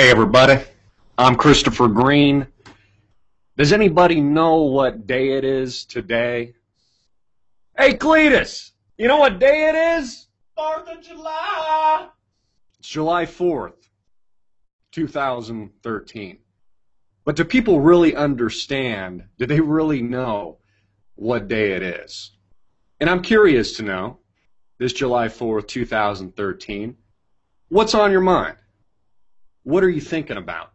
Hey everybody, I'm Christopher Green. Does anybody know what day it is today? Hey Cletus, you know what day it is? 4th of July. It's July 4th, 2013. But do people really understand, do they really know what day it is? And I'm curious to know, this July 4th, 2013, what's on your mind? What are you thinking about?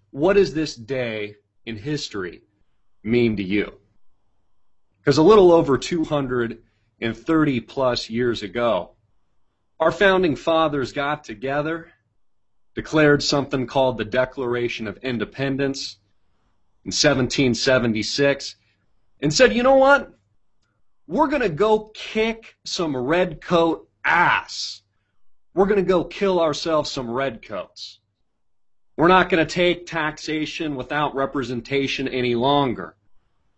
What does this day in history mean to you? Because a little over 230 plus years ago, our founding fathers got together, declared something called the Declaration of Independence in 1776, and said, you know what? We're going to go kick some redcoat ass. We're going to go kill ourselves some redcoats. We're not going to take taxation without representation any longer.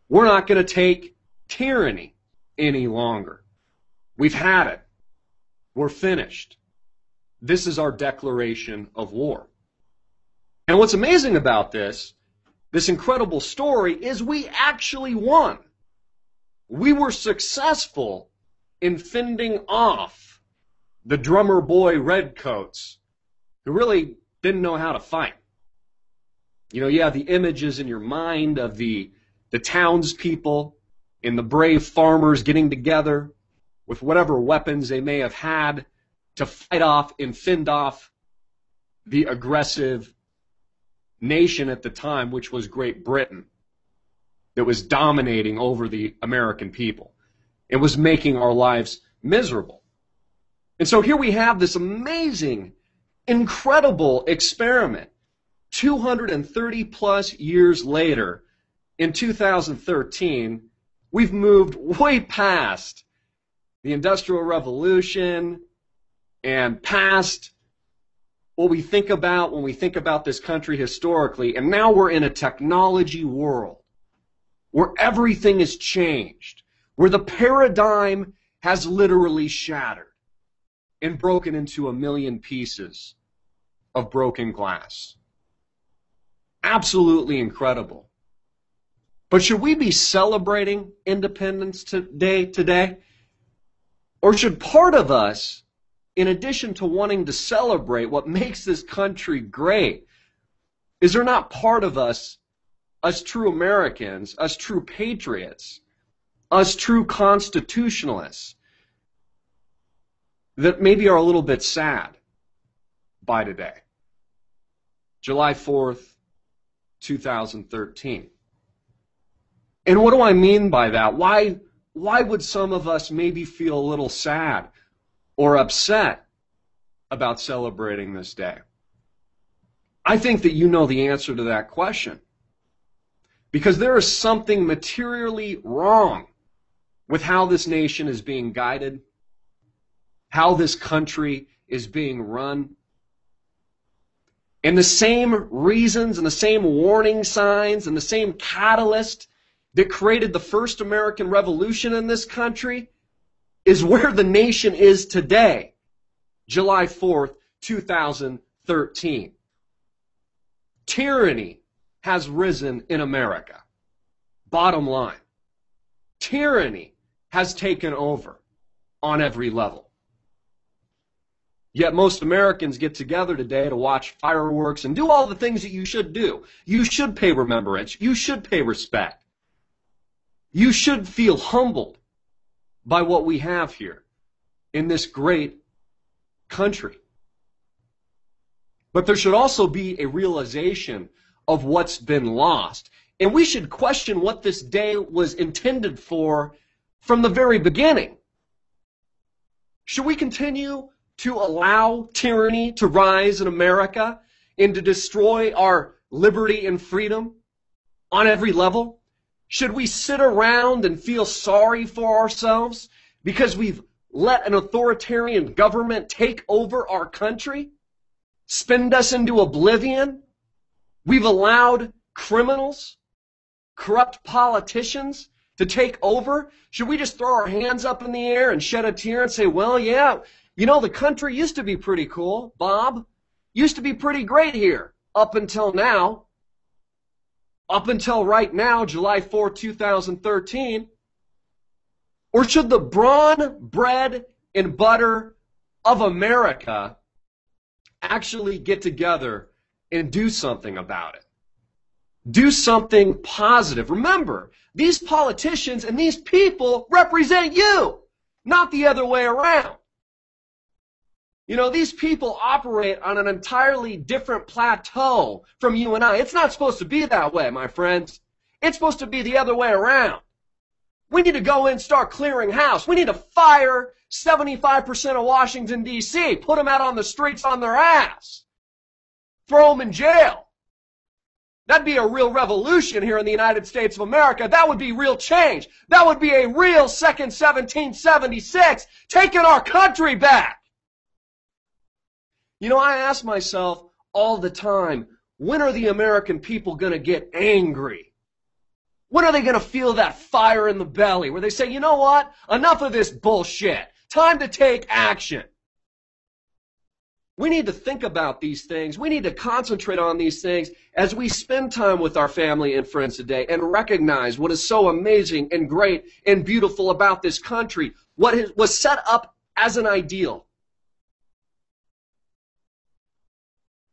We're not going to take tyranny any longer. We've had it. We're finished. This is our declaration of war. And what's amazing about this incredible story, is we actually won. We were successful in fending off the drummer boy redcoats who really didn't know how to fight. You know, you have the images in your mind of the townspeople and the brave farmers getting together with whatever weapons they may have had to fight off and fend off the aggressive nation at the time, which was Great Britain, that was dominating over the American people. It was making our lives miserable. And so here we have this amazing, incredible experiment. 230 plus years later, in 2013, we've moved way past the Industrial Revolution and past what we think about when we think about this country historically. And now we're in a technology world where everything has changed, where the paradigm has literally shattered and broken into a million pieces of broken glass. Absolutely incredible. But should we be celebrating Independence Day today? Or should part of us, in addition to wanting to celebrate what makes this country great, is there not part of us true Americans, us true patriots, us true constitutionalists, that maybe are a little bit sad by today? July 4th, 2013. And what do I mean by that? Why would some of us maybe feel a little sad or upset about celebrating this day? I think that you know the answer to that question. Because there is something materially wrong with how this nation is being guided, how this country is being run. And the same reasons and the same warning signs and the same catalyst that created the first American Revolution in this country is where the nation is today, July 4th, 2013. Tyranny has risen in America. Bottom line. Tyranny has taken over on every level. Yet most Americans get together today to watch fireworks and do all the things that you should do. You should pay remembrance. You should pay respect. You should feel humbled by what we have here in this great country. But there should also be a realization of what's been lost. And we should question what this day was intended for from the very beginning. Should we continue to allow tyranny to rise in America and to destroy our liberty and freedom on every level? Should we sit around and feel sorry for ourselves because we've let an authoritarian government take over our country, spin us into oblivion? We've allowed criminals, corrupt politicians to take over? Should we just throw our hands up in the air and shed a tear and say, well, yeah, you know, the country used to be pretty cool, Bob. Used to be pretty great here up until now. Up until right now, July 4th, 2013. Or should the brawn, bread, and butter of America actually get together and do something about it? Do something positive. Remember, these politicians and these people represent you, not the other way around. You know, these people operate on an entirely different plateau from you and I. It's not supposed to be that way, my friends. It's supposed to be the other way around. We need to go in and start clearing house. We need to fire 75% of Washington, D.C., put them out on the streets on their ass, throw them in jail. That'd be a real revolution here in the United States of America. That would be real change. That would be a real second 1776, taking our country back. You know, I ask myself all the time, when are the American people going to get angry? When are they going to feel that fire in the belly where they say, you know what? Enough of this bullshit. Time to take action. We need to think about these things. We need to concentrate on these things as we spend time with our family and friends today and recognize what is so amazing and great and beautiful about this country, what was set up as an ideal.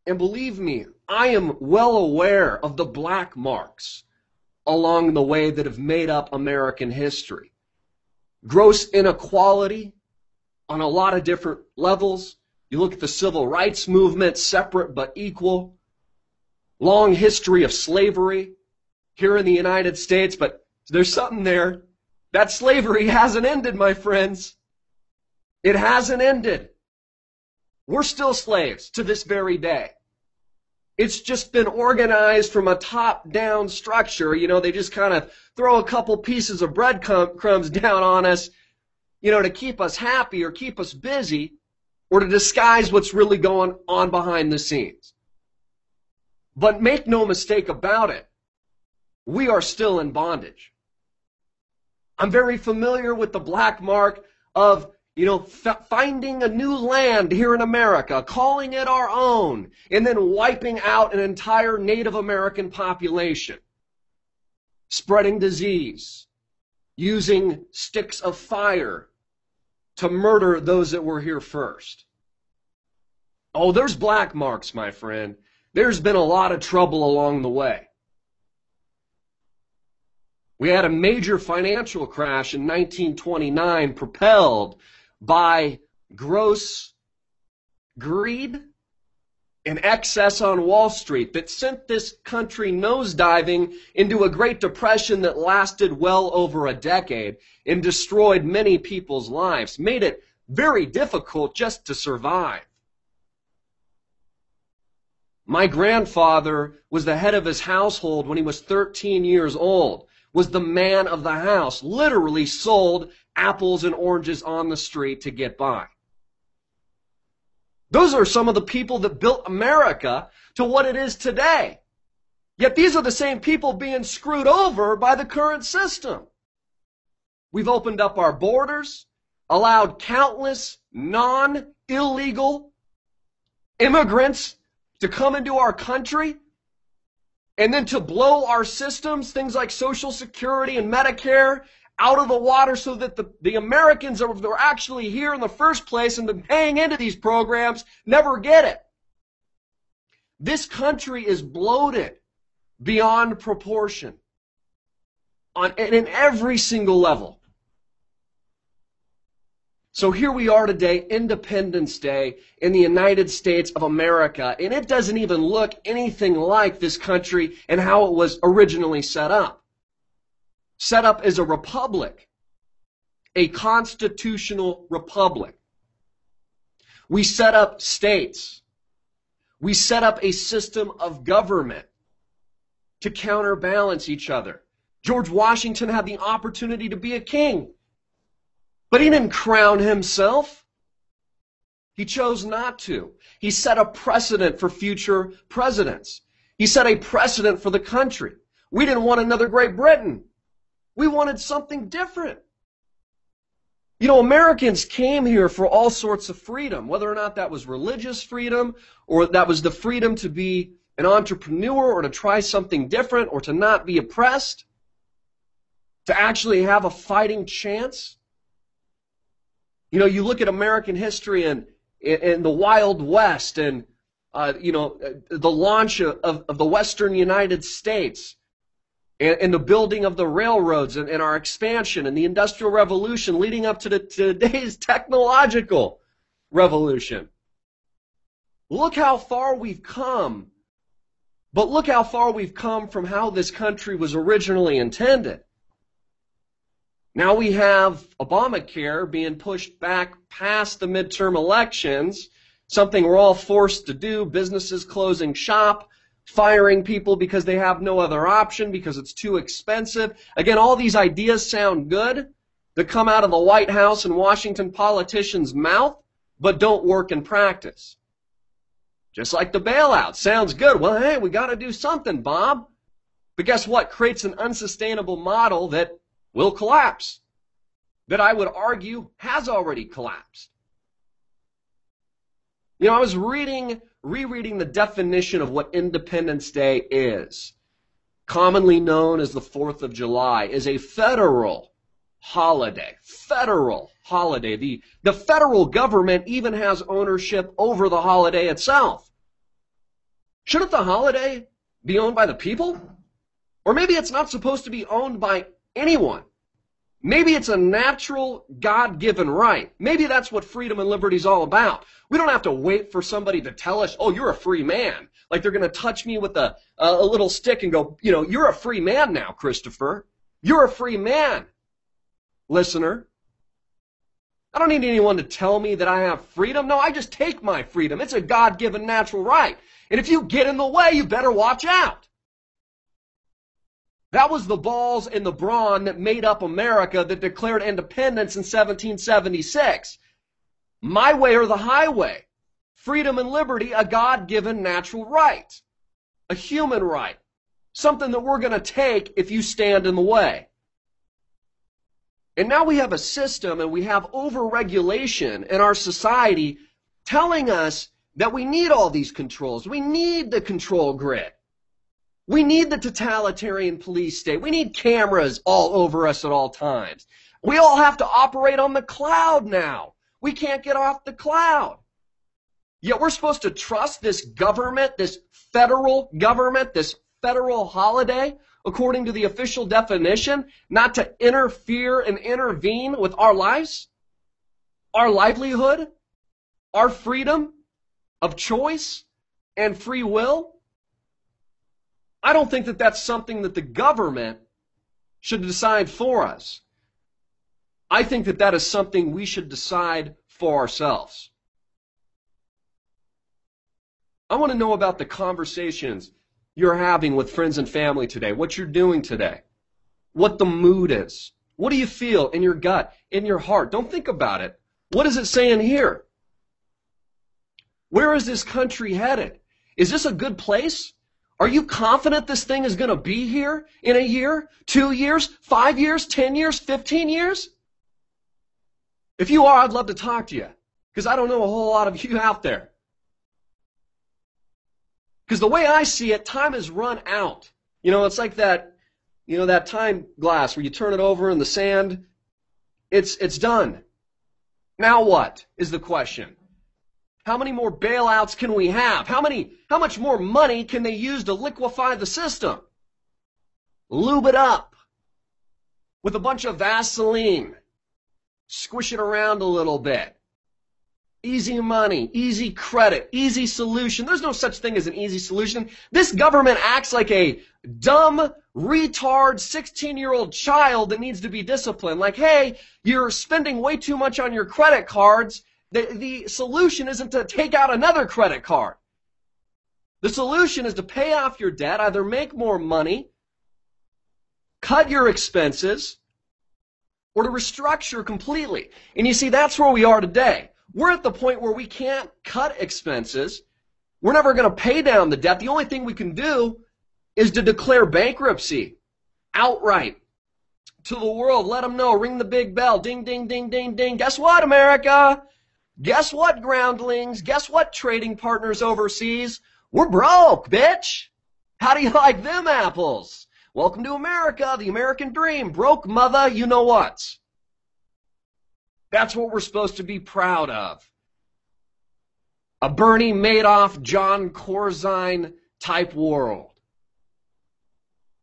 And believe me, I am well aware of the black marks along the way that have made up American history. Gross inequality on a lot of different levels. You look at the civil rights movement, separate but equal. Long history of slavery here in the United States, but there's something there. That slavery hasn't ended, my friends. It hasn't ended. We're still slaves to this very day. It's just been organized from a top-down structure. You know, they just kind of throw a couple pieces of breadcrumbs down on us, you know, to keep us happy or keep us busy or to disguise what's really going on behind the scenes. But make no mistake about it, we are still in bondage. I'm very familiar with the black mark of, you know, finding a new land here in America, calling it our own, and then wiping out an entire Native American population, spreading disease, using sticks of fire to murder those that were here first. Oh, there's black marks, my friend. There's been a lot of trouble along the way. We had a major financial crash in 1929 propelled by gross greed and excess on Wall Street that sent this country nosediving into a Great Depression that lasted well over a decade and destroyed many people's lives, made it very difficult just to survive. My grandfather was the head of his household when he was 13 years old, was the man of the house, literally sold apples and oranges on the street to get by. Those are some of the people that built America to what it is today. Yet these are the same people being screwed over by the current system. We've opened up our borders, allowed countless non-illegal immigrants to come into our country, and then to blow our systems, things like Social Security and Medicare, out of the water so that the Americans that are actually here in the first place and been paying into these programs never get it. This country is bloated beyond proportion and in every single level. So here we are today, Independence Day in the United States of America, and it doesn't even look anything like this country and how it was originally set up. Set up as a republic, a constitutional republic. We set up states. We set up a system of government to counterbalance each other. George Washington had the opportunity to be a king, but he didn't crown himself. He chose not to. He set a precedent for future presidents. He set a precedent for the country. We didn't want another Great Britain. We wanted something different. You know, Americans came here for all sorts of freedom, whether or not that was religious freedom or that was the freedom to be an entrepreneur or to try something different or to not be oppressed, to actually have a fighting chance. You know, you look at American history and the Wild West and, the launch of the Western United States and the building of the railroads and our expansion and the Industrial Revolution leading up to today's technological revolution. Look how far we've come, but look how far we've come from how this country was originally intended. Now we have Obamacare being pushed back past the midterm elections, something we're all forced to do, businesses closing shop, firing people because they have no other option because it's too expensive. Again, all these ideas sound good that come out of the White House and Washington politicians' mouth, but don't work in practice. Just like the bailout. Sounds good. Well, hey, we got to do something, Bob. But guess what? Creates an unsustainable model that will collapse, that I would argue has already collapsed. You know, I was rereading the definition of what Independence Day is, commonly known as the 4th of July, is a federal holiday. Federal holiday. The federal government even has ownership over the holiday itself. Shouldn't the holiday be owned by the people? Or maybe it's not supposed to be owned by anyone. Maybe it's a natural, God-given right. Maybe that's what freedom and liberty is all about. We don't have to wait for somebody to tell us, oh, you're a free man. Like they're going to touch me with a little stick and go, you know, you're a free man now, Christopher. You're a free man, listener. I don't need anyone to tell me that I have freedom. No, I just take my freedom. It's a God-given natural right. And if you get in the way, you better watch out. That was the balls and the brawn that made up America, that declared independence in 1776. My way or the highway. Freedom and liberty, a God-given natural right. A human right. Something that we're going to take if you stand in the way. And now we have a system and we have over-regulation in our society telling us that we need all these controls. We need the control grid. We need the totalitarian police state. We need cameras all over us at all times. We all have to operate on the cloud now. We can't get off the cloud. Yet we're supposed to trust this government, this federal government, this federal holiday, according to the official definition, not to interfere and intervene with our lives, our livelihood, our freedom of choice and free will. I don't think that that's something that the government should decide for us. I think that that is something we should decide for ourselves. I want to know about the conversations you're having with friends and family today, what you're doing today, what the mood is. What do you feel in your gut, in your heart? Don't think about it. What is it saying here? Where is this country headed? Is this a good place? Are you confident this thing is going to be here in a year, 2 years, 5 years, 10 years, 15 years? If you are, I'd love to talk to you, because I don't know a whole lot of you out there. Because the way I see it, time has run out. You know, it's like that, that time glass where you turn it over in the sand. It's done. Now what is the question? How many more bailouts can we have? How much more money can they use to liquefy the system? Lube it up with a bunch of Vaseline. Squish it around a little bit. Easy money, easy credit, easy solution. There's no such thing as an easy solution. This government acts like a dumb, retard, 16-year-old child that needs to be disciplined. Like, hey, you're spending way too much on your credit cards. The solution isn't to take out another credit card. The solution is to pay off your debt, either make more money, cut your expenses, or to restructure completely. And you see, that's where we are today. We're at the point where we can't cut expenses. We're never going to pay down the debt. The only thing we can do is to declare bankruptcy outright. to the world. Let them know. Ring the big bell. Ding, ding, ding, ding, ding. Guess what, America? Guess what, groundlings? Guess what, trading partners overseas? We're broke, bitch. How do you like them apples? Welcome to America, the American dream. Broke mother, you know what? That's what we're supposed to be proud of. A Bernie Madoff, John Corzine type world,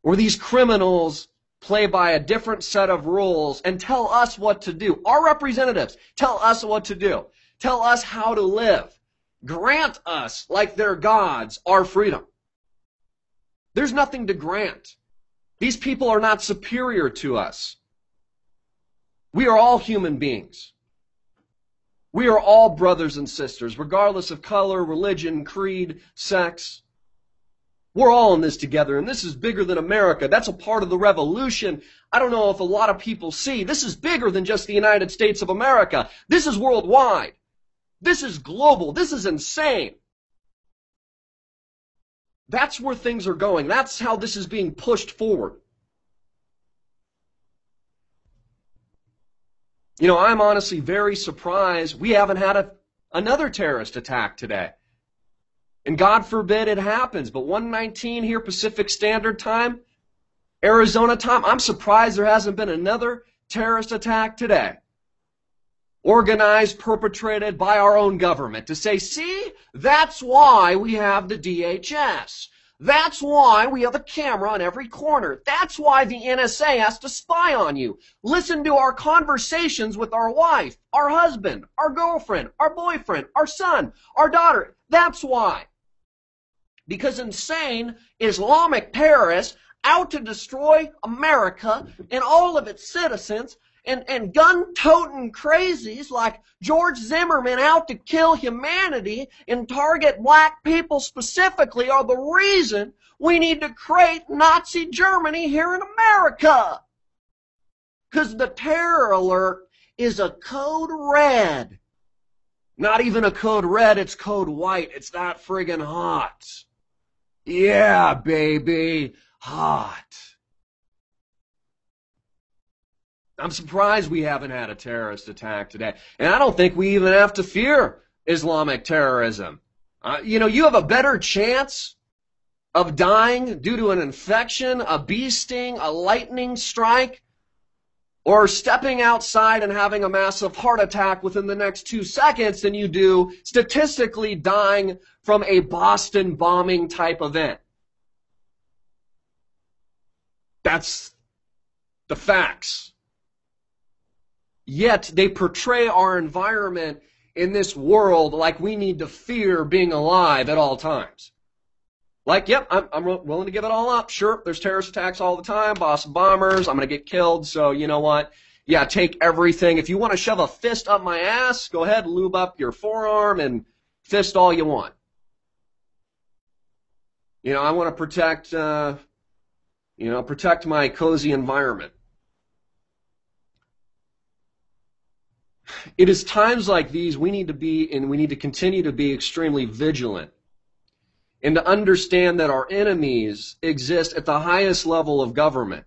where these criminals play by a different set of rules and tell us what to do. Our representatives tell us what to do. Tell us how to live. Grant us, like they're gods, our freedom. There's nothing to grant. These people are not superior to us. We are all human beings. We are all brothers and sisters, regardless of color, religion, creed, sex. We're all in this together, and this is bigger than America. That's a part of the revolution. I don't know if a lot of people see. This is bigger than just the United States of America. This is worldwide. This is global. This is insane. That's where things are going. That's how this is being pushed forward. You know, I'm honestly very surprised we haven't had another terrorist attack today. And God forbid it happens, but 1:19 here Pacific Standard Time, Arizona time, I'm surprised there hasn't been another terrorist attack today. Organized, perpetrated by our own government to say, see, that's why we have the DHS. That's why we have a camera on every corner. That's why the NSA has to spy on you. Listen to our conversations with our wife, our husband, our girlfriend, our boyfriend, our son, our daughter. That's why. Because insane Islamic terrorists out to destroy America and all of its citizens, and gun-toting crazies like George Zimmerman out to kill humanity and target black people specifically are the reason we need to create Nazi Germany here in America. Because the terror alert is a code red. Not even a code red, it's code white. It's that friggin' hot. Yeah, baby, hot. I'm surprised we haven't had a terrorist attack today. And I don't think we even have to fear Islamic terrorism. You know, you have a better chance of dying due to an infection, a bee sting, a lightning strike, or stepping outside and having a massive heart attack within the next 2 seconds than you do statistically dying from a Boston bombing type event. That's the facts. Yet they portray our environment in this world like we need to fear being alive at all times. Like, yep, I'm willing to give it all up. Sure, there's terrorist attacks all the time, Boston bombers, I'm going to get killed, so you know what? Yeah, take everything. If you want to shove a fist up my ass, go ahead, lube up your forearm and fist all you want. You know, I want to protect my cozy environment. It is times like these we need to be, and we need to continue to be extremely vigilant and to understand that our enemies exist at the highest level of government.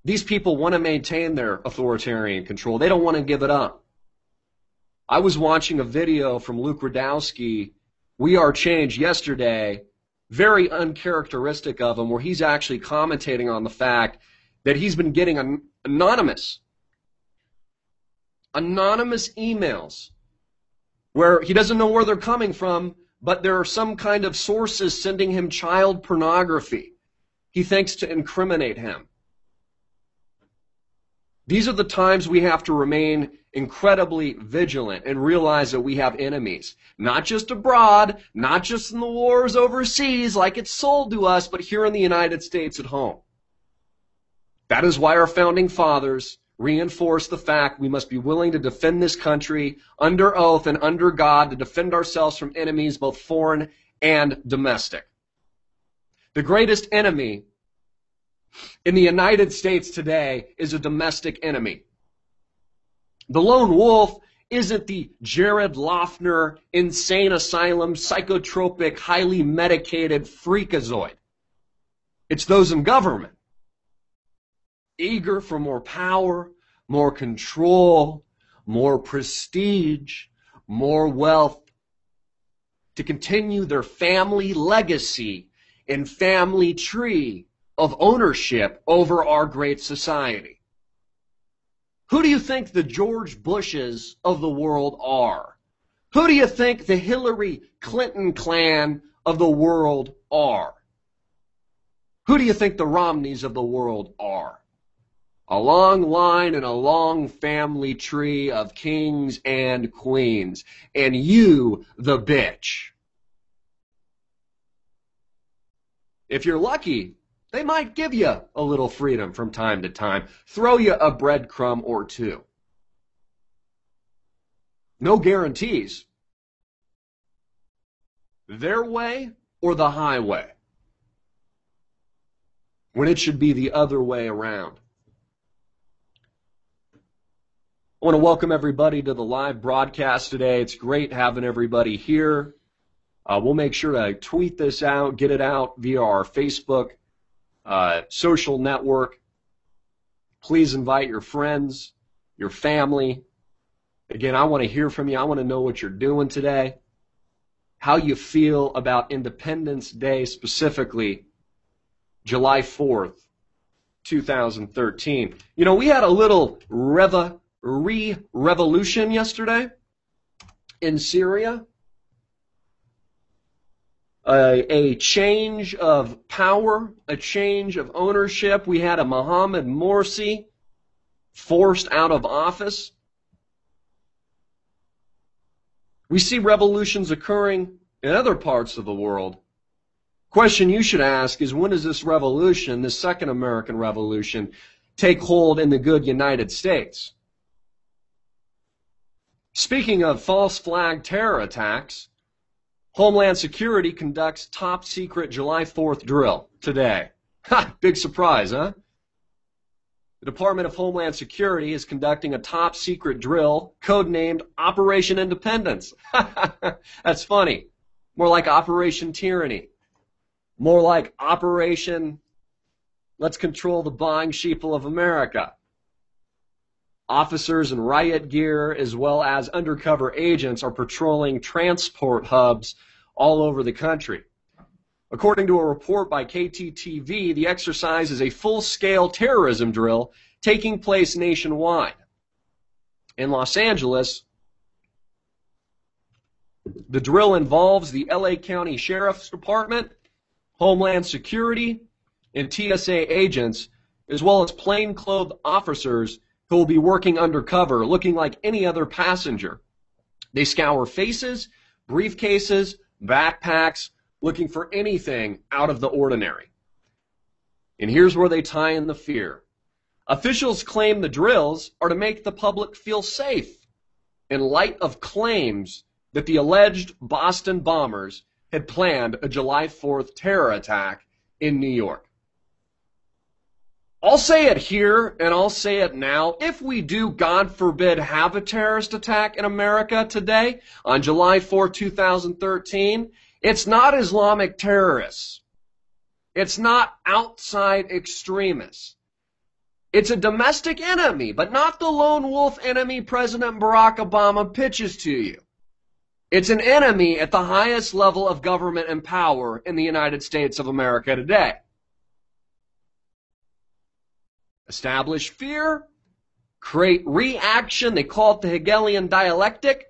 These people want to maintain their authoritarian control. They don't want to give it up. I was watching a video from Luke Radowski, We Are Change, yesterday, very uncharacteristic of him, where he's actually commentating on the fact that he's been getting anonymous emails where he doesn't know where they're coming from, but there are some kind of sources sending him child pornography he thinks to incriminate him. These are the times we have to remain incredibly vigilant and realize that we have enemies, not just abroad, not just in the wars overseas like it's sold to us, but here in the United States at home. That is why our founding fathers reinforce the fact we must be willing to defend this country under oath and under God, to defend ourselves from enemies both foreign and domestic. The greatest enemy in the United States today is a domestic enemy. The lone wolf isn't the Jared Loughner insane asylum psychotropic highly medicated freakazoid. It's those in government. eager for more power, more control, more prestige, more wealth, to continue their family legacy and family tree of ownership over our great society. Who do you think the George Bushes of the world are? Who do you think the Hillary Clinton clan of the world are? Who do you think the Romneys of the world are? A long line and a long family tree of kings and queens. And you, the bitch. If you're lucky, they might give you a little freedom from time to time. Throw you a breadcrumb or two. No guarantees. Their way or the highway. When it should be the other way around. I want to welcome everybody to the live broadcast today. It's great having everybody here. We'll make sure to tweet this out, get it out via our Facebook social network. Please invite your friends, your family. Again, I want to hear from you. I want to know what you're doing today, how you feel about Independence Day, specifically July 4th, 2013. You know, we had a little revolution yesterday in Syria. A change of power, a change of ownership. We had a Mohammed Morsi forced out of office. We see revolutions occurring in other parts of the world. Question you should ask is, when does this revolution, this second American Revolution, take hold in the good United States? Speaking of false flag terror attacks, Homeland Security conducts top secret July 4th drill today. Ha! Big surprise, huh? The Department of Homeland Security is conducting a top secret drill codenamed Operation Independence. That's funny. More like Operation Tyranny. More like Operation Let's Control the Buying Sheeple of America. Officers in riot gear as well as undercover agents are patrolling transport hubs all over the country. According to a report by KTTV, the exercise is a full-scale terrorism drill taking place nationwide. In Los Angeles, the drill involves the LA County Sheriff's Department, Homeland Security, and TSA agents, as well as plainclothes officers who will be working undercover, looking like any other passenger. They scour faces, briefcases, backpacks, looking for anything out of the ordinary. And here's where they tie in the fear. Officials claim the drills are to make the public feel safe in light of claims that the alleged Boston bombers had planned a July 4th terror attack in New York. I'll say it here and I'll say it now. If we do, God forbid, have a terrorist attack in America today on July 4, 2013, it's not Islamic terrorists. It's not outside extremists. It's a domestic enemy, but not the lone wolf enemy President Barack Obama pitches to you. It's an enemy at the highest level of government and power in the United States of America today. Establish fear, create reaction, they call it the Hegelian dialectic,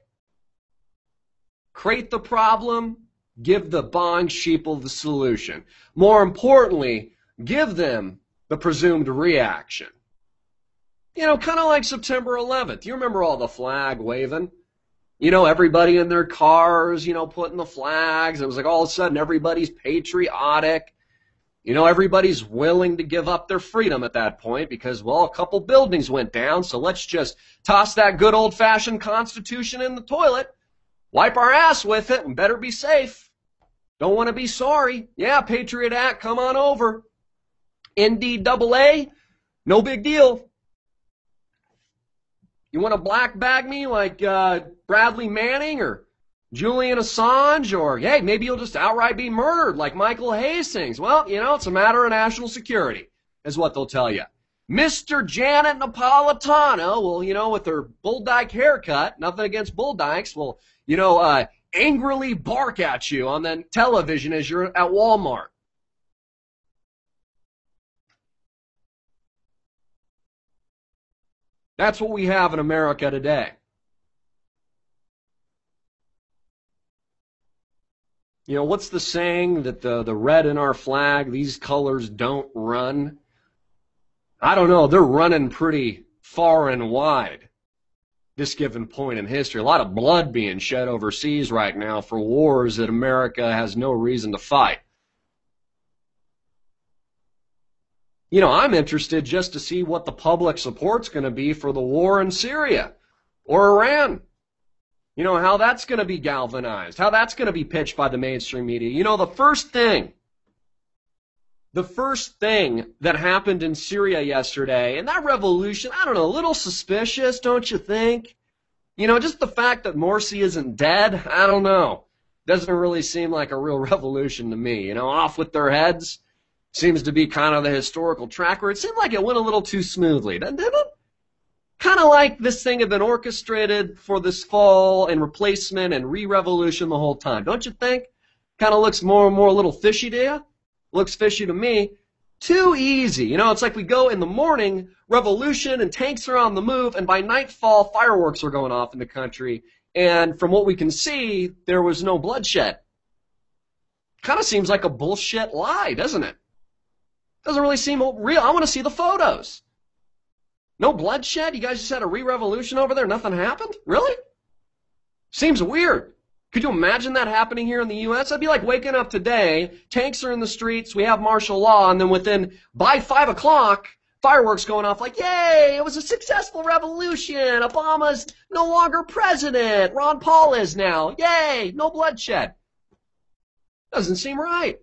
create the problem, give the buying sheeple the solution. More importantly, give them the presumed reaction. You know, kind of like September 11th. You remember all the flag waving? You know, everybody in their cars, you know, putting the flags. It was like all of a sudden everybody's patriotic. You know, everybody's willing to give up their freedom at that point because, well, a couple buildings went down, so let's just toss that good old-fashioned Constitution in the toilet, wipe our ass with it, and better be safe. Don't want to be sorry. Yeah, Patriot Act, come on over. NDAA, no big deal. You want to black bag me like Bradley Manning or Julian Assange, or, hey, maybe you'll just outright be murdered like Michael Hastings. Well, you know, it's a matter of national security, is what they'll tell you. Mr. Janet Napolitano will, with her bull dyke haircut, nothing against bull dykes, will, angrily bark at you on the television as you're at Walmart. That's what we have in America today. What's the saying that the red in our flag, these colors don't run? I don't know. They're running pretty far and wide this given point in history. A lot of blood being shed overseas right now for wars that America has no reason to fight. I'm interested just to see what the public support's going to be for the war in Syria or Iran. How that's going to be galvanized, how that's going to be pitched by the mainstream media. The first thing that happened in Syria yesterday, and that revolution, I don't know, a little suspicious, don't you think? Just the fact that Morsi isn't dead, I don't know. Doesn't really seem like a real revolution to me. Off with their heads seems to be kind of the historical track where it seemed like it went a little too smoothly, didn't it? Kind of like this thing had been orchestrated for this fall and replacement and re-revolution the whole time. Don't you think? Kind of looks more and more a little fishy to you? Looks fishy to me. Too easy. It's like we go in the morning, revolution, and tanks are on the move, and by nightfall, fireworks are going off in the country. And from what we can see, there was no bloodshed. Kind of seems like a bullshit lie, doesn't it? Doesn't really seem real. I want to see the photos. No bloodshed? You guys just had a re-revolution over there? Nothing happened? Really? Seems weird. Could you imagine that happening here in the U.S.? That'd be like waking up today, tanks are in the streets, we have martial law, and then by 5 o'clock, fireworks going off like, yay, it was a successful revolution, Obama's no longer president, Ron Paul is now, yay, no bloodshed. Doesn't seem right.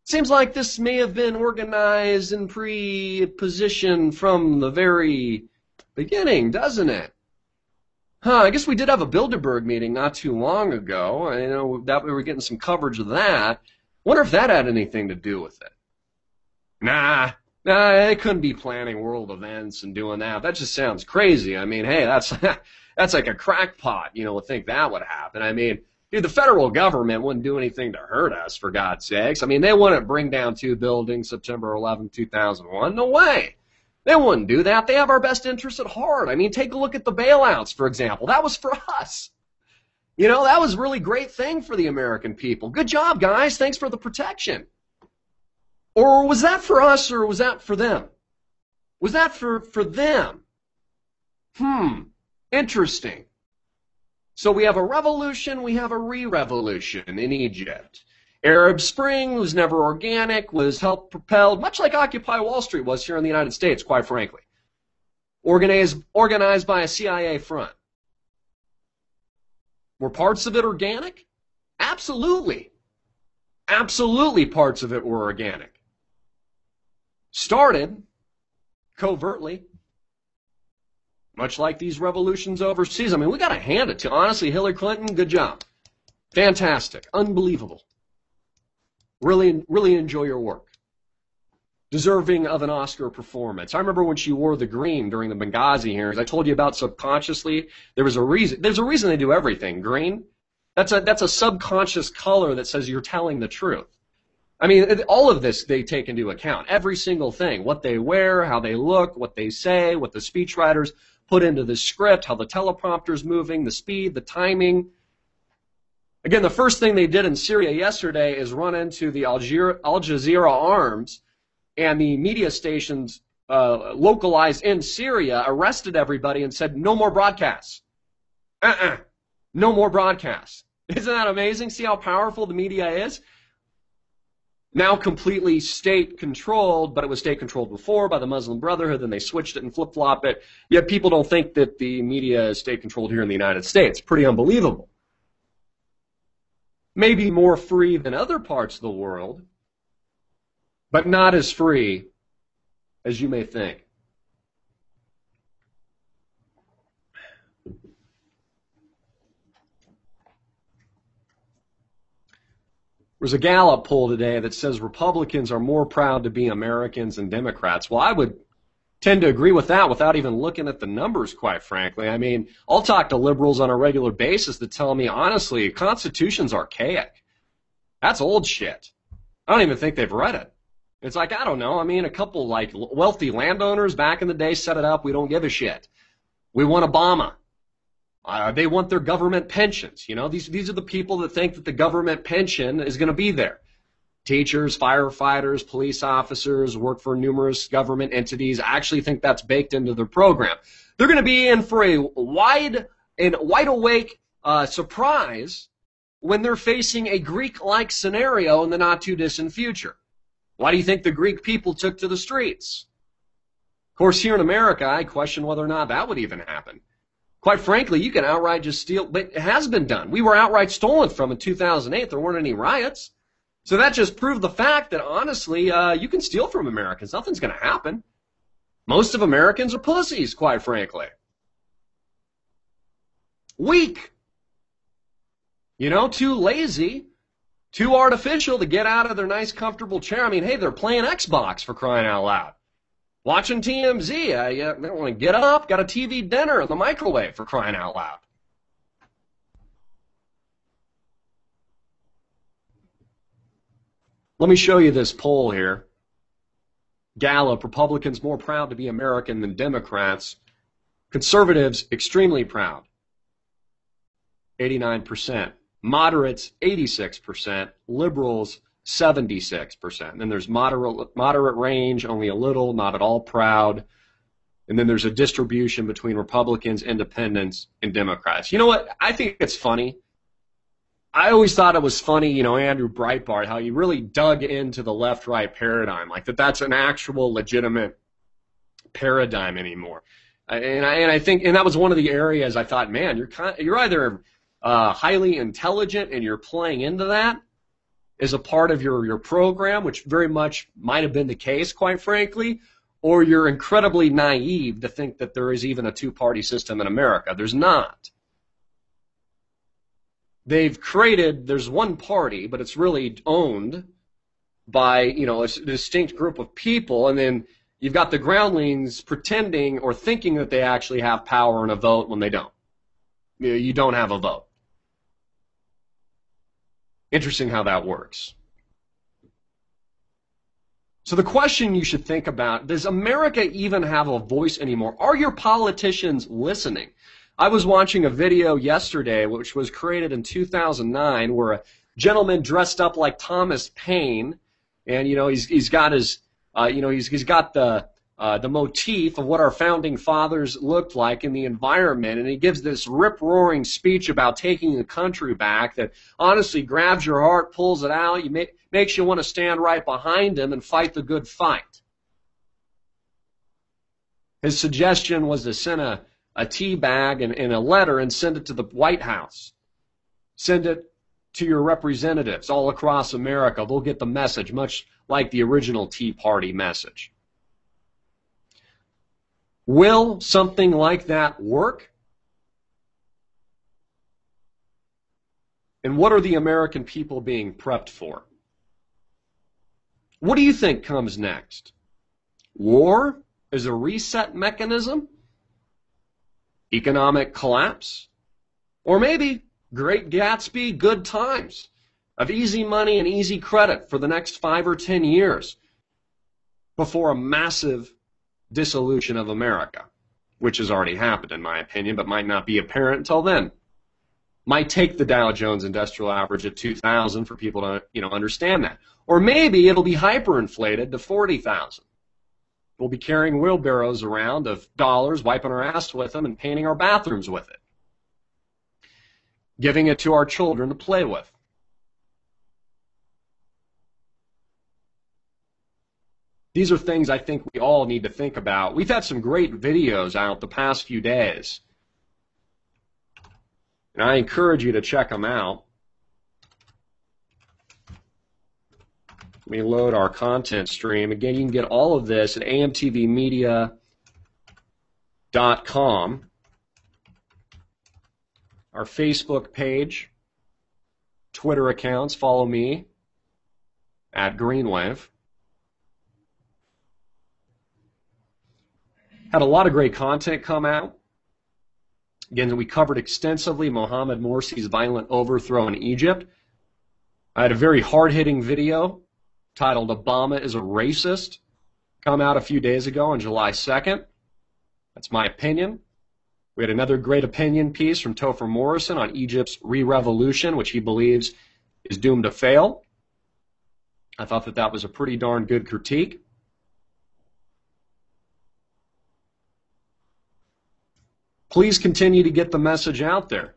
Seems like this may have been organized and pre-positioned from the very beginning, doesn't it? I guess we did have a Bilderberg meeting not too long ago. I know that we were getting some coverage of that. Wonder if that had anything to do with it. Nah, they couldn't be planning world events and doing that. That just sounds crazy. I mean, hey, that's like a crackpot, would think that would happen. I mean, dude, the federal government wouldn't do anything to hurt us, for God's sakes. I mean, they wouldn't bring down 2 buildings September 11, 2001. No way. They wouldn't do that. They have our best interests at heart. I mean, take a look at the bailouts, for example. That was for us. That was a really great thing for the American people. Good job, guys. Thanks for the protection. Or was that for us, or was that for them? Was that for them? Interesting. So we have a revolution, we have a re-revolution in Egypt. Arab Spring was never organic, was helped propelled, much like Occupy Wall Street was here in the United States, quite frankly. Organized by a CIA front. Were parts of it organic? Absolutely. Absolutely parts of it were organic. Started covertly, much like these revolutions overseas. I mean, we got to hand it to, honestly, Hillary Clinton, good job. Fantastic. Unbelievable. Really, really enjoy your work. Deserving of an Oscar performance. I remember when she wore the green during the Benghazi hearings. I told you about subconsciously. There's a reason they do everything. Green. That's a subconscious color that says you're telling the truth. I mean, all of this they take into account. Every single thing. What they wear, how they look, what they say, what the speechwriters put into the script, how the teleprompter's moving, the speed, the timing. Again, the first thing they did in Syria yesterday is run into the Al Jazeera arms, and the media stations localized in Syria arrested everybody and said, no more broadcasts. No more broadcasts. Isn't that amazing? See how powerful the media is? Now completely state-controlled, but it was state-controlled before by the Muslim Brotherhood, then they switched it and flip-flopped it. Yet people don't think that the media is state-controlled here in the United States. Pretty unbelievable. Maybe more free than other parts of the world, but not as free as you may think. There's a Gallup poll today that says Republicans are more proud to be Americans than Democrats. Well, I would tend to agree with that without even looking at the numbers, quite frankly. I mean, I'll talk to liberals on a regular basis that tell me, honestly, the Constitution's archaic. That's old shit. I don't even think they've read it. It's like, I don't know. I mean, a couple like wealthy landowners back in the day set it up. We don't give a shit. We want Obama. They want their government pensions. You know, these are the people that think that the government pension is going to be there. Teachers, firefighters, police officers, work for numerous government entities. I actually think that's baked into their program. They're going to be in for a wide awake surprise when they're facing a Greek-like scenario in the not-too-distant future. Why do you think the Greek people took to the streets? Of course, here in America, I question whether or not that would even happen. Quite frankly, you can outright just steal, but it has been done. We were outright stolen from in 2008. There weren't any riots. So that just proved the fact that, honestly, you can steal from Americans. Nothing's going to happen. Most of Americans are pussies, quite frankly. Weak. You know, too lazy, too artificial to get out of their nice, comfortable chair. I mean, hey, they're playing Xbox, for crying out loud. Watching TMZ. They don't want to get up, got a TV dinner in the microwave, for crying out loud. Let me show you this poll here. Gallup, Republicans more proud to be American than Democrats. Conservatives, extremely proud, 89%. Moderates, 86%. Liberals, 76%. And then there's moderate range, only a little, not at all proud. And then there's a distribution between Republicans, Independents, and Democrats. You know what? I think it's funny. I always thought it was funny, you know, Andrew Breitbart, how he really dug into the left-right paradigm, like that's an actual legitimate paradigm anymore. And I think, and that was one of the areas I thought, man, you're either highly intelligent and you're playing into that as a part of your program, which very much might have been the case, quite frankly, or you're incredibly naive to think that there is even a two-party system in America. There's not. They've created, there's one party, but it's really owned by, you know, a distinct group of people, and then you've got the groundlings pretending or thinking that they actually have power and a vote when they don't. You don't have a vote. Interesting how that works. So the question you should think about, does America even have a voice anymore? Are your politicians listening? I was watching a video yesterday, which was created in 2009, where a gentleman dressed up like Thomas Paine, and you know he's got his, he's got the motif of what our founding fathers looked like in the environment, and he gives this rip-roaring speech about taking the country back that honestly grabs your heart, pulls it out, makes you want to stand right behind him and fight the good fight. His suggestion was to send a tea bag and a letter and send it to the White House. Send it to your representatives all across America. They'll get the message, much like the original Tea Party message. Will something like that work? And what are the American people being prepped for? What do you think comes next? War as a reset mechanism? Economic collapse? Or maybe Great Gatsby, good times of easy money and easy credit for the next 5 or 10 years before a massive dissolution of America, which has already happened in my opinion, but might not be apparent until then. Might take the Dow Jones Industrial Average at 2,000 for people to, understand that. Or maybe it'll be hyperinflated to 40,000. We'll be carrying wheelbarrows around of dollars, wiping our ass with them, and painting our bathrooms with it. Giving it to our children to play with. These are things I think we all need to think about. We've had some great videos out the past few days, and I encourage you to check them out. Let me load our content stream. Again, you can get all of this at amtvmedia.com. Our Facebook page, Twitter accounts, follow me, at Greenwave. Had a lot of great content come out. Again, we covered extensively Mohamed Morsi's violent overthrow in Egypt. I had a very hard-hitting video titled Obama is a Racist come out a few days ago on July 2nd. That's my opinion. We had another great opinion piece from Topher Morrison on Egypt's re-revolution, which he believes is doomed to fail. I thought that that was a pretty darn good critique. Please continue to get the message out there.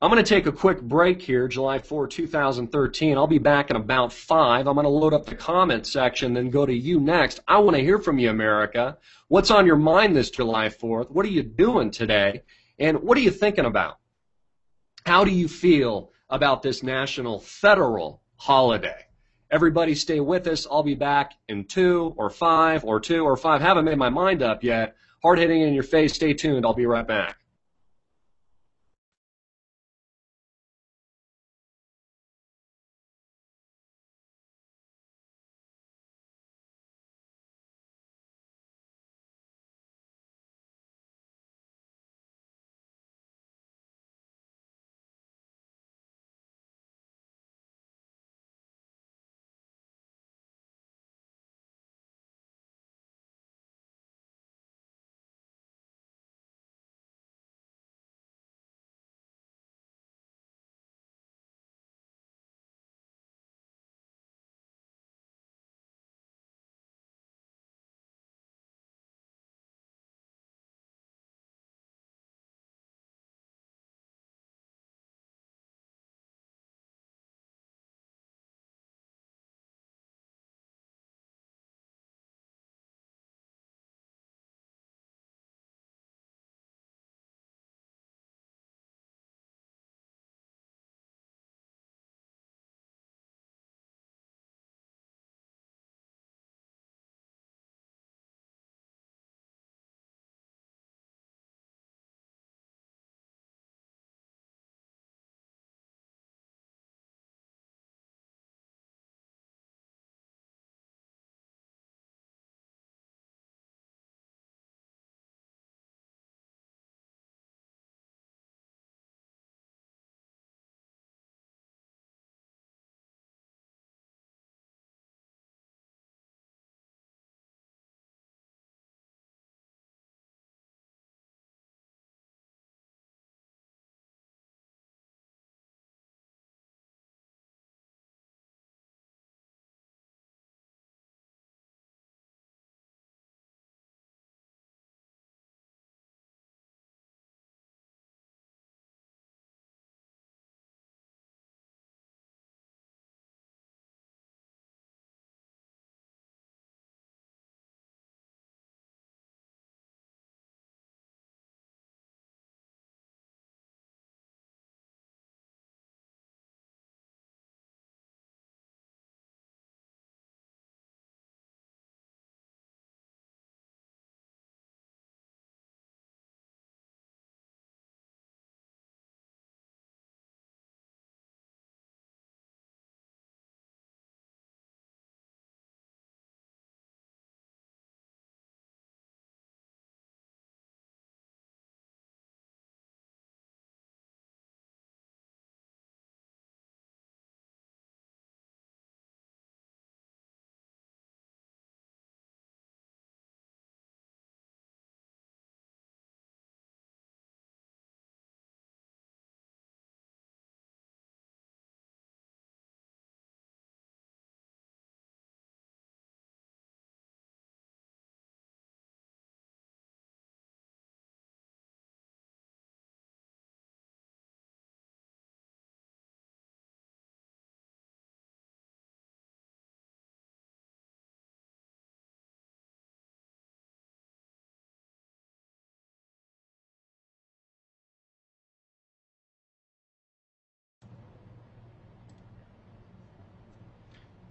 I'm going to take a quick break here, July 4, 2013. I'll be back in about 5. I'm going to load up the comment section, then go to you next. I want to hear from you, America. What's on your mind this July 4th? What are you doing today? And what are you thinking about? How do you feel about this national federal holiday? Everybody stay with us. I'll be back in 2 or 5 or 2 or 5. Haven't made my mind up yet. Hard hitting in your face. Stay tuned. I'll be right back.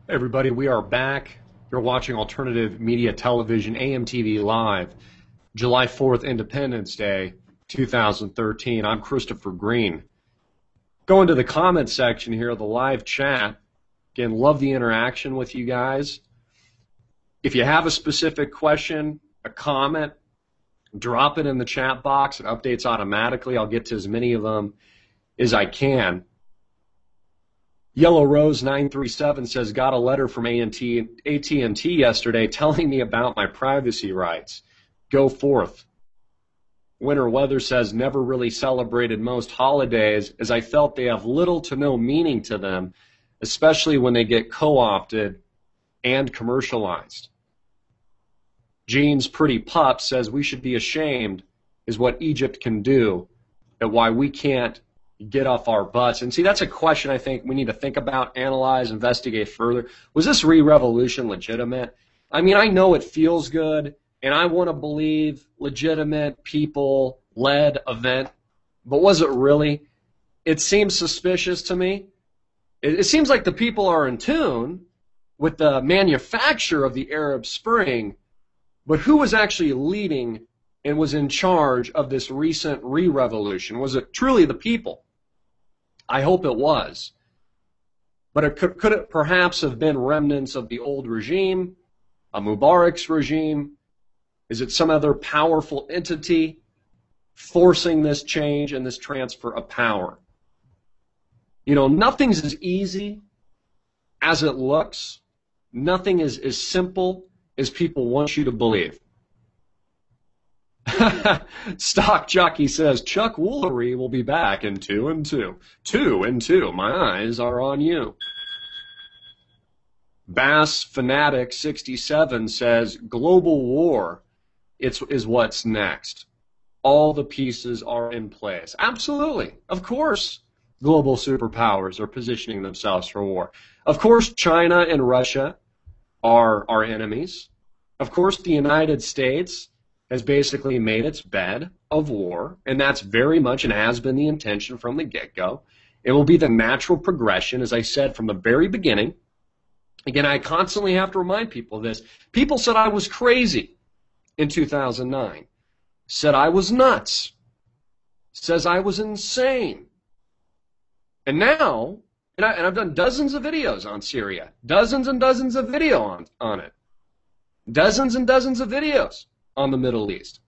Hey everybody, we are back. You're watching Alternative Media Television, AMTV Live, July 4th, Independence Day, 2013. I'm Christopher Green. Go into the comment section here, the live chat. Again, love the interaction with you guys. If you have a specific question, a comment, drop it in the chat box. It updates automatically. I'll get to as many of them as I can. Yellow Rose 937 says, got a letter from AT&T yesterday telling me about my privacy rights. Go forth. Winter Weather says, never really celebrated most holidays as I felt they have little to no meaning to them, especially when they get co-opted and commercialized. Jean's Pretty Pup says, we should be ashamed is what Egypt can do and why we can't get off our butts. And see, that's a question I think we need to think about, analyze, investigate further. Was this revolution legitimate? I mean, I know it feels good, and I want to believe legitimate, people-led event, but was it really? It seems suspicious to me. It seems like the people are in tune with the manufacture of the Arab Spring, but who was actually leading and was in charge of this recent revolution? Was it truly the people? I hope it was. But could it perhaps have been remnants of the old regime, a Mubarak's regime? Is it some other powerful entity forcing this change and this transfer of power? You know, nothing's as easy as it looks. Nothing is as simple as people want you to believe. Stock Jockey says, Chuck Woolery will be back in 2 and 2. 2 and 2. My eyes are on you. Bass Fanatic 67 says, global war is what's next. All the pieces are in place. Absolutely. Of course, global superpowers are positioning themselves for war. Of course, China and Russia are our enemies. Of course, the United States has basically made its bed of war, and that's very much and has been the intention from the get-go. It will be the natural progression, as I said from the very beginning. Again, I constantly have to remind people of this. People said I was crazy in 2009, said I was nuts, says I was insane. And now, and I've done dozens of videos on Syria, dozens and dozens of video on it, dozens and dozens of videos on the Middle East.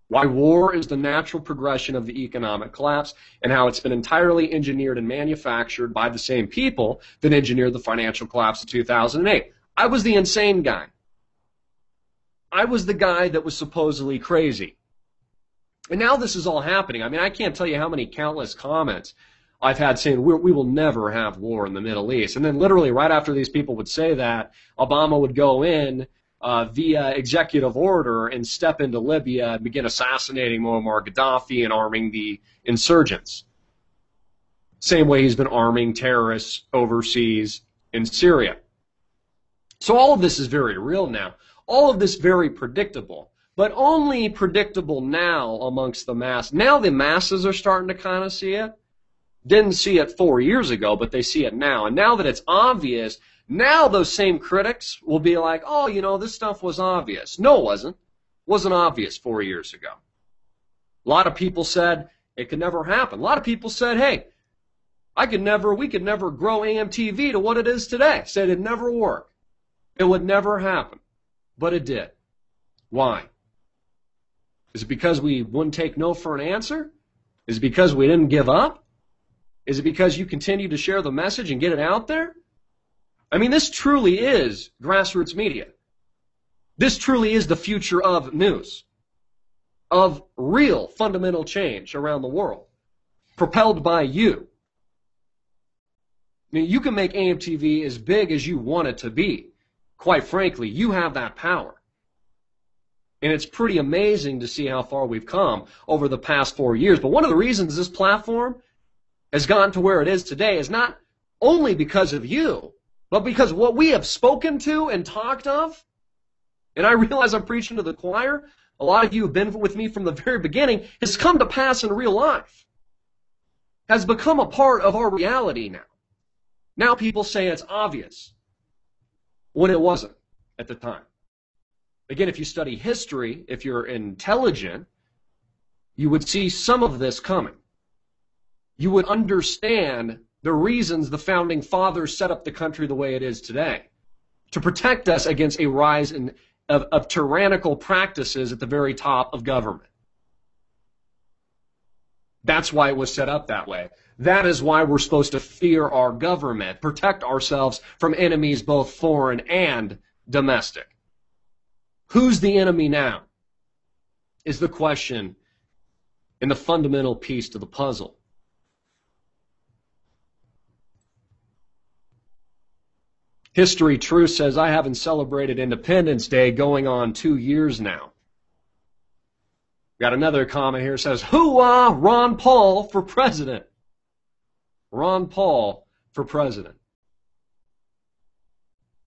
Why war is the natural progression of the economic collapse and how it's been entirely engineered and manufactured by the same people that engineered the financial collapse of 2008. I was the insane guy. I was the guy that was supposedly crazy. And now this is all happening. I mean, I can't tell you how many countless comments I've had saying we will never have war in the Middle East. And then literally right after these people would say that, Obama would go in via executive order and step into Libya and begin assassinating Muammar Gaddafi and arming the insurgents. Same way he's been arming terrorists overseas in Syria. So all of this is very real now. All of this very predictable, but only predictable now amongst the mass. Now the masses are starting to kind of see it. Didn't see it 4 years ago, but they see it now. And now that it's obvious, now those same critics will be like, oh, you know, this stuff was obvious. No, it wasn't. It wasn't obvious 4 years ago. A lot of people said it could never happen. A lot of people said, hey, we could never grow AMTV to what it is today. Said it'd never work. It would never happen. But it did. Why? Is it because we wouldn't take no for an answer? Is it because we didn't give up? Is it because you continue to share the message and get it out there? I mean, this truly is grassroots media. This truly is the future of news, of real fundamental change around the world, propelled by you. I mean, you can make AMTV as big as you want it to be. Quite frankly, you have that power. And it's pretty amazing to see how far we've come over the past 4 years. But one of the reasons this platform has gotten to where it is today is not only because of you, but because what we have spoken to and talked of, and I realize I'm preaching to the choir, a lot of you have been with me from the very beginning, has come to pass in real life, has become a part of our reality now. Now people say it's obvious, when it wasn't at the time. Again, if you study history, if you're intelligent, you would see some of this coming. You would understand the reasons the founding fathers set up the country the way it is today, to protect us against a rise of tyrannical practices at the very top of government. That's why it was set up that way. That is why we're supposed to fear our government, protect ourselves from enemies both foreign and domestic. Who's the enemy now? Is the question and the fundamental piece to the puzzle. History Truth says, I haven't celebrated Independence Day going on 2 years now. Got another comment here that says, hoo-ah, Ron Paul for president. Ron Paul for president.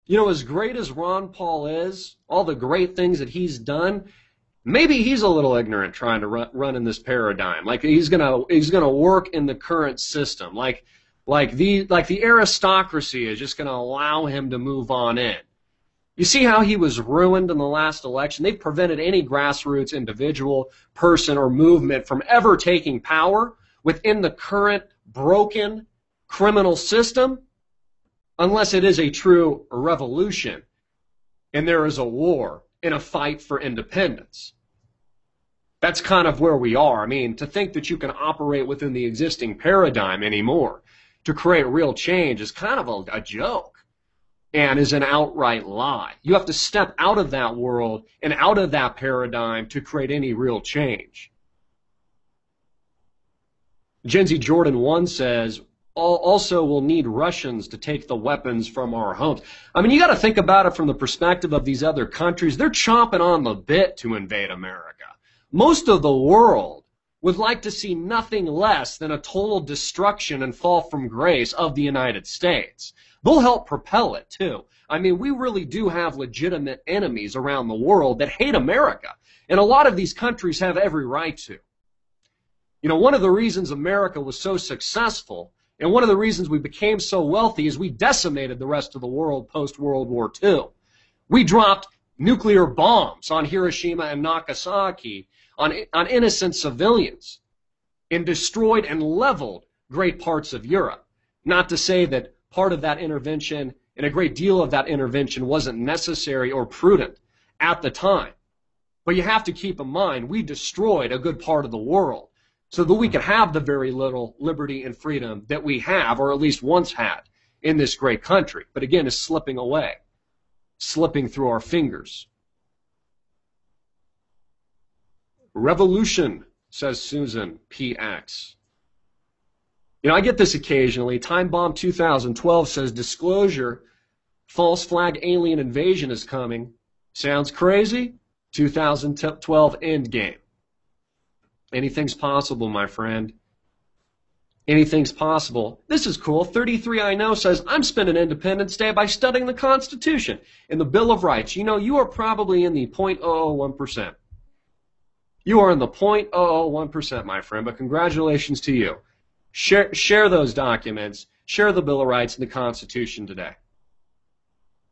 You know, as great as Ron Paul is, all the great things that he's done, maybe he's a little ignorant trying to run in this paradigm. Like he's gonna work in the current system. Like the aristocracy is just gonna allow him to move on in. You see how he was ruined in the last election? They've prevented any grassroots individual, person, or movement from ever taking power within the current broken criminal system unless it is a true revolution and there is a war and a fight for independence. That's kind of where we are. I mean, to think that you can operate within the existing paradigm anymore to create real change is kind of a joke and is an outright lie. You have to step out of that world and out of that paradigm to create any real change. Gen Z Jordan 1 says, also we'll need Russians to take the weapons from our homes. I mean, you got to think about it from the perspective of these other countries. They're chomping on the bit to invade America. Most of the world would like to see nothing less than a total destruction and fall from grace of the United States. They'll help propel it, too. I mean, we really do have legitimate enemies around the world that hate America. And a lot of these countries have every right to. You know, one of the reasons America was so successful and one of the reasons we became so wealthy is we decimated the rest of the world post-World War II. We dropped nuclear bombs on Hiroshima and Nagasaki on innocent civilians and destroyed and leveled great parts of Europe. Not to say that part of that intervention and a great deal of that intervention wasn't necessary or prudent at the time. But you have to keep in mind, we destroyed a good part of the world so that we could have the very little liberty and freedom that we have, or at least once had, in this great country. But again, it's slipping away, slipping through our fingers. Revolution, says Susan PX. You know, I get this occasionally. Time Bomb 2012 says, disclosure, false flag alien invasion is coming. Sounds crazy? 2012 endgame. Anything's possible, my friend. Anything's possible. This is cool. 33 I Know says, I'm spending Independence Day by studying the Constitution and the Bill of Rights. You know, you are probably in the 0.001%. You are in the 0.001%, my friend, but congratulations to you. Share those documents. Share the Bill of Rights and the Constitution today.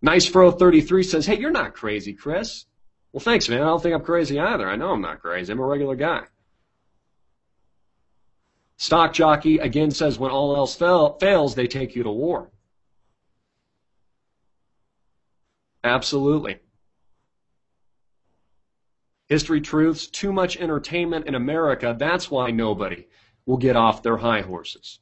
Nice Fro 33 says, hey, you're not crazy, Chris. Well, thanks, man. I don't think I'm crazy either. I know I'm not crazy. I'm a regular guy. Stock Jockey again says, when all else fails, they take you to war. Absolutely. History Truths, too much entertainment in America. That's why nobody will get off their high horses.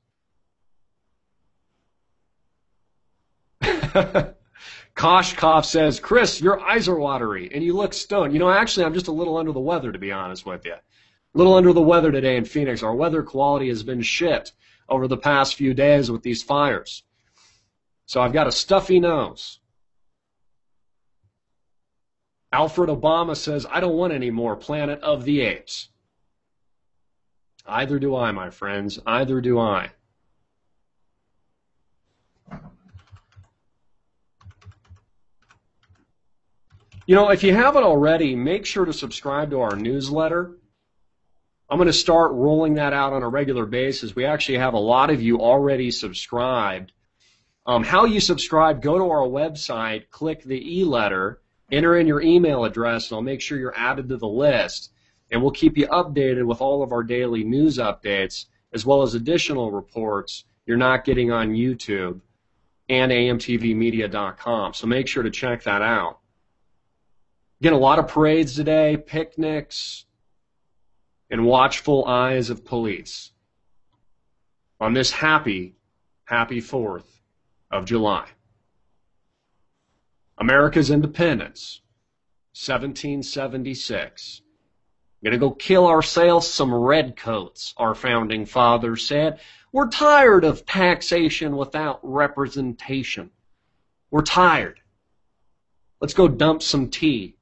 Koshkov says, Chris, your eyes are watery and you look stoned. You know, actually, I'm just a little under the weather, to be honest with you. A little under the weather today in Phoenix. Our weather quality has been shit over the past few days with these fires. So I've got a stuffy nose. Alfred Obama says, I don't want any more Planet of the Apes. Either do I, my friends. Either do I. You know, if you haven't already, make sure to subscribe to our newsletter. I'm going to start rolling that out on a regular basis. We actually have a lot of you already subscribed. How you subscribe, go to our website, click the e-letter, enter in your email address, and I'll make sure you're added to the list. And we'll keep you updated with all of our daily news updates, as well as additional reports you're not getting on YouTube and AMTVmedia.com. So make sure to check that out. Again, a lot of parades today, picnics, and watchful eyes of police on this happy 4th of July. America's independence, 1776. Gonna go kill ourselves some redcoats, our founding fathers said. We're tired of taxation without representation. We're tired. Let's go dump some tea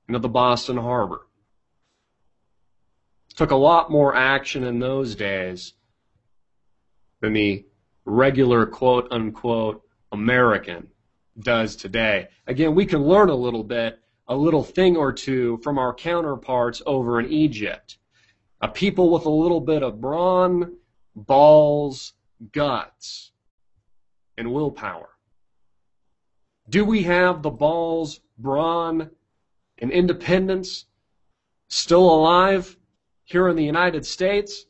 into the Boston Harbor. Took a lot more action in those days than the regular quote-unquote American does today. Again, we can learn a little bit, a little thing or two from our counterparts over in Egypt. A people with a little bit of brawn, balls, guts, and willpower. Do we have the balls, brawn, and independence still alive here in the United States?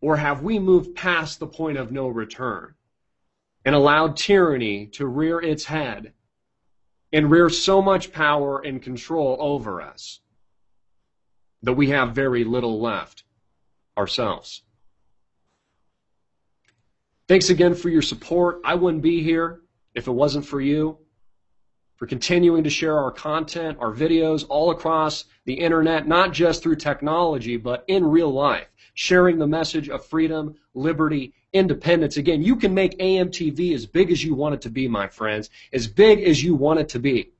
Or have we moved past the point of no return and allowed tyranny to rear its head and rear so much power and control over us that we have very little left ourselves? Thanks again for your support. I wouldn't be here if it wasn't for you, for continuing to share our content, our videos all across the internet, not just through technology, but in real life, sharing the message of freedom, liberty, independence. Again, you can make AMTV as big as you want it to be, my friends, as big as you want it to be.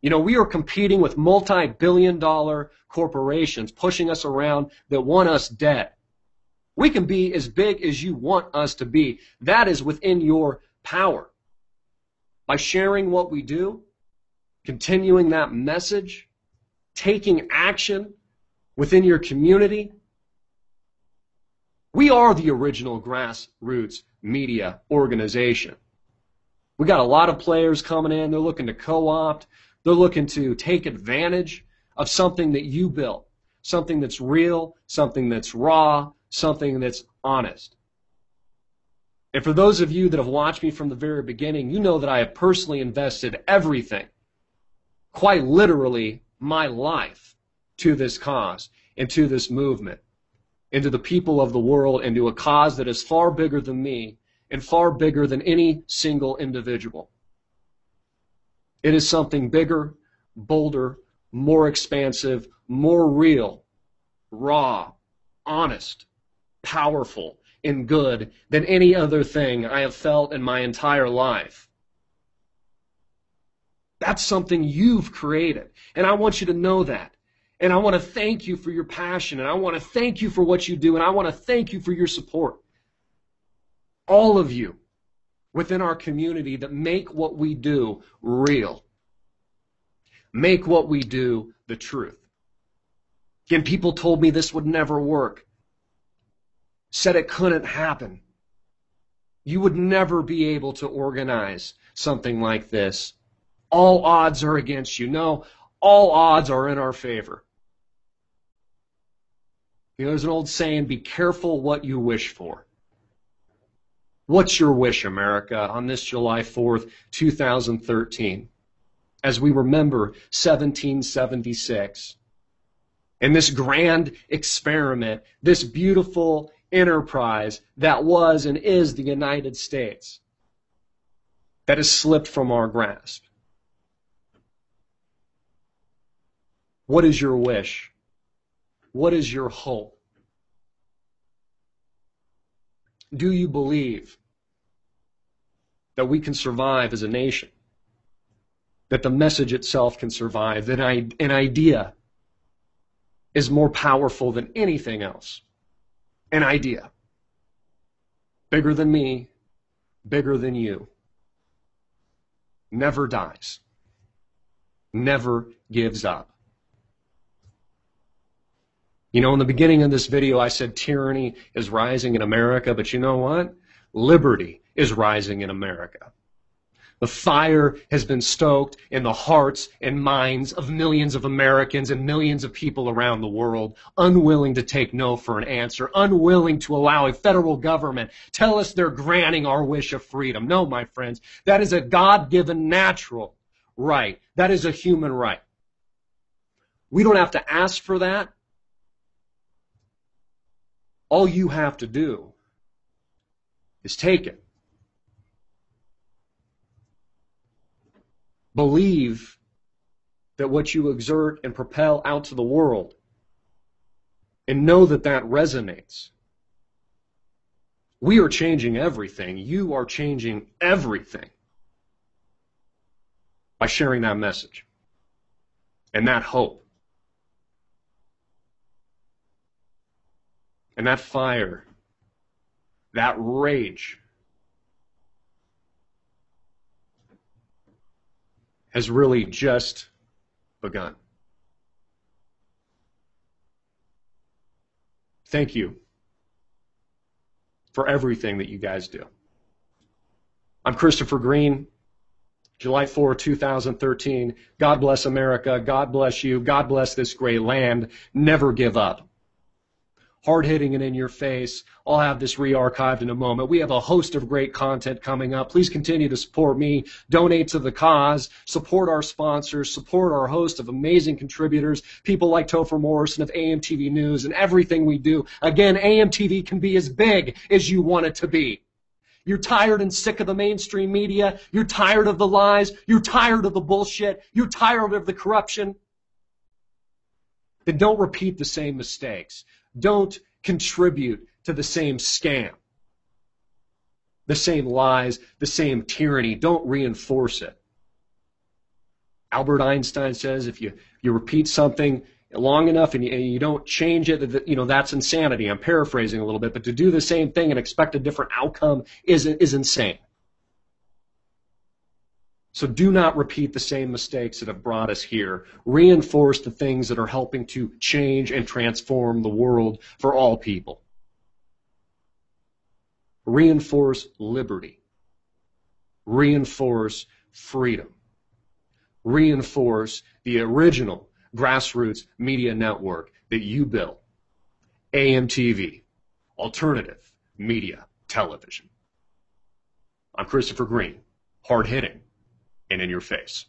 You know, we are competing with multi-billion-dollar corporations pushing us around that want us dead. We can be as big as you want us to be. That is within your power. By sharing what we do, continuing that message, taking action within your community. We are the original grassroots media organization. We got a lot of players coming in. They're looking to co-opt. They're looking to take advantage of something that you built, something that's real, something that's raw, something that's honest. And for those of you that have watched me from the very beginning, you know that I have personally invested everything, quite literally my life, to this cause and to this movement, into the people of the world, into a cause that is far bigger than me and far bigger than any single individual. It is something bigger, bolder, more expansive, more real, raw, honest, powerful, and good than any other thing I have felt in my entire life. That's something you've created, and I want you to know that. And I want to thank you for your passion, and I want to thank you for what you do, and I want to thank you for your support. All of you within our community that make what we do real. Make what we do the truth. Again, people told me this would never work. Said it couldn't happen. You would never be able to organize something like this. All odds are against you. No, all odds are in our favor. You know, there's an old saying, be careful what you wish for. What's your wish, America, on this July 4th, 2013, as we remember 1776, and this grand experiment, this beautiful enterprise that was and is the United States, that has slipped from our grasp? What is your wish? What is your hope? Do you believe that we can survive as a nation? That the message itself can survive? That an idea is more powerful than anything else? An idea. Bigger than me, bigger than you. Never dies. Never gives up. You know, in the beginning of this video, I said tyranny is rising in America, but you know what? Liberty is rising in America. The fire has been stoked in the hearts and minds of millions of Americans and millions of people around the world, unwilling to take no for an answer, unwilling to allow a federal government tell us they're granting our wish of freedom. No, my friends, that is a God-given natural right. That is a human right. We don't have to ask for that. All you have to do is take it. Believe that what you exert and propel out to the world, and know that that resonates. We are changing everything. You are changing everything by sharing that message and that hope and that fire, that rage has really just begun. Thank you for everything that you guys do. I'm Christopher Green, July 4, 2013. God bless America. God bless you. God bless this great land. Never give up. Hard-hitting and in your face. I'll have this re-archived in a moment. We have a host of great content coming up. Please continue to support me, donate to the cause, support our sponsors, support our host of amazing contributors, people like Topher Morrison of AMTV News and everything we do. Again, AMTV can be as big as you want it to be. You're tired and sick of the mainstream media. You're tired of the lies. You're tired of the bullshit. You're tired of the corruption. Then don't repeat the same mistakes. Don't contribute to the same scam, the same lies, the same tyranny. Don't reinforce it. Albert Einstein says if you repeat something long enough and you don't change it, that's insanity. I'm paraphrasing a little bit, but to do the same thing and expect a different outcome is insane. So do not repeat the same mistakes that have brought us here. Reinforce the things that are helping to change and transform the world for all people. Reinforce liberty. Reinforce freedom. Reinforce the original grassroots media network that you built. AMTV, Alternative Media Television. I'm Christopher Green, hard-hitting and in your face.